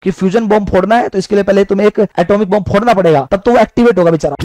कि fusion bomb फोड़ना है तो इसके लिए पहले तुम्हें एक एटॉमिक बॉम्ब फोड़ना पड़ेगा, तब तो वो एक्टिवेट होगा बेचारा।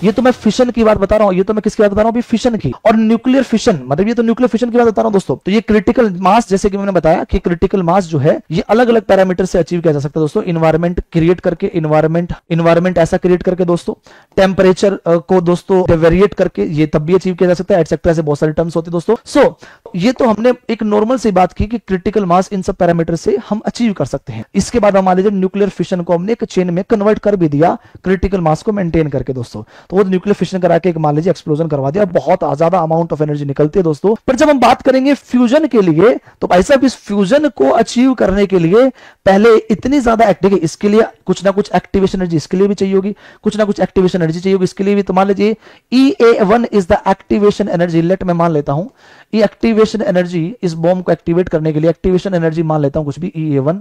ये तो मैं फिशन की बात बता रहा हूं, ये तो मैं किसकी बात बता रहा हूं अभी, फिशन की। और न्यूक्लियर फिशन मतलब ये तो न्यूक्लियर फिशन की बात बता रहा हूं दोस्तों। तो ये क्रिटिकल मास, जैसे कि मैंने बताया कि क्रिटिकल मास जो है ये अलग अलग पैरामीटर से अचीव किया जा सकता है दोस्तों। इन्वायरमेंट क्रिएट करके, इन्वायरमेंट ऐसा क्रिएट करके दोस्तों, टेम्परेचर को दोस्तों वेरिएट करके ये तब भी अचीव किया जा सकता है, एटसेट्रा। ऐसे बहुत सारे टर्म्स होते हैं दोस्तों। सो ये तो हमने एक नॉर्मल सी बात की कि क्रिटिकल मास इन सब पैरामीटर से हम अचीव कर सकते हैं। इसके बाद हम मान लीजिए न्यूक्लियर फिशन को हमने एक चेन में कन्वर्ट कर भी दिया क्रिटिकल मास को मेंटेन करके दोस्तों, तो वो न्यूक्लियर फिशन करा के एक मान लीजिए एक्सप्लोजन करवा दिया, बहुत ज्यादा अमाउंट ऑफ एनर्जी निकलती है दोस्तों। पर जब हम बात करेंगे फ्यूजन के लिए, तो भाई साहब इस फ्यूजन को अचीव करने के लिए पहले इतनी ज्यादा एक्टिव, इसके लिए कुछ ना कुछ एक्टिवेशन एनर्जी इसके लिए भी चाहिए होगी, कुछ ना कुछ एक्टिवेशन एनर्जी चाहिए होगी इसके लिए भी। तो मान लीजिए EA1 is the activation energy, let मैं मान लेता हूं ये एक्टिवेशन एनर्जी, इस बॉम्ब को एक्टिवेट करने के लिए एक्टिवेशन एनर्जी मान लेता हूं कुछ भी EA1,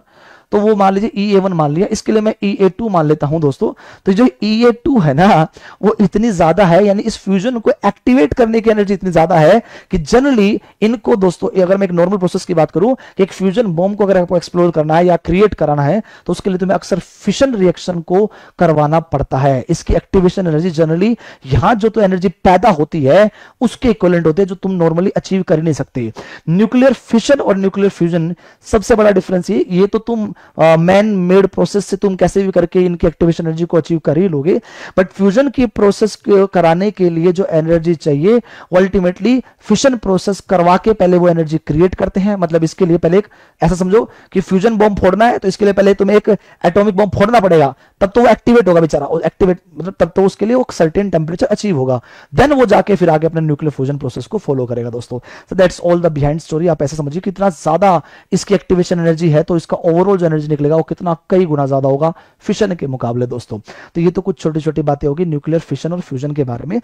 तो वो मान लीजिए EA1 मान लिया, इसके लिए मैं EA2 मान लेता हूं दोस्तों। तो जो EA2 है ना वो इतनी ज्यादा है, यानी इस फ्यूजन को एक्टिवेट करने की एनर्जी इतनी ज्यादा है कि जनरली इनको दोस्तों, अगर मैं एक नॉर्मल प्रोसेस की बात करूं कि एक फ्यूजन बॉम्ब को अगर आपको एक्सप्लोर करना है या क्रिएट कराना है तो उसके लिए तुम्हें अक्सर फिशन रिएक्शन को करवाना पड़ता है। इसकी एक्टिवेशन एनर्जी जनरली यहां जो तो एनर्जी पैदा होती है उसके इक्विवेलेंट होते हैं, जो तुम नॉर्मली अचीव कर ही नहीं सकती। न्यूक्लियर फिशन और न्यूक्लियर फ्यूजन सबसे बड़ा डिफरेंस ये तो तुम मैन मेड प्रोसेस से तुम कैसे भी करके इनकी एक्टिवेशन एनर्जी को अचीव कर ही लोगे, बट फ्यूजन की प्रोसेस कराने के लिए जो एनर्जी चाहिए वो अल्टीमेटली फिशन प्रोसेस करवा के पहले वो एनर्जी क्रिएट करते हैं। मतलब इसके लिए पहले एक ऐसा समझो कि फ्यूजन बॉम्ब फोड़ना है तो इसके लिए पहले तुम्हें एक एटॉमिक बॉम्ब फोड़ना पड़ेगा, तब तो वो एक्टिवेट होगा बेचारा, एक्टिवेट मतलब तब तो उसके लिए वो सर्टेन टेम्परेचर अचीव होगा, देन वो जाके फिर आगे अपने न्यूक्लियर फ्यूजन प्रोसेस को फॉलो करेगा दोस्तों। So that's all the behind story. आप ऐसे समझिए कितना ज्यादा इसकी एक्टिवेशन एनर्जी है तो इसका ओवरऑल जो एनर्जी निकलेगा वो कितना कई गुना ज्यादा होगा फिशन के मुकाबले दोस्तों। तो ये तो कुछ छोटी छोटी बातें होगी न्यूक्लियर फिशन और फ्यूजन के बारे में।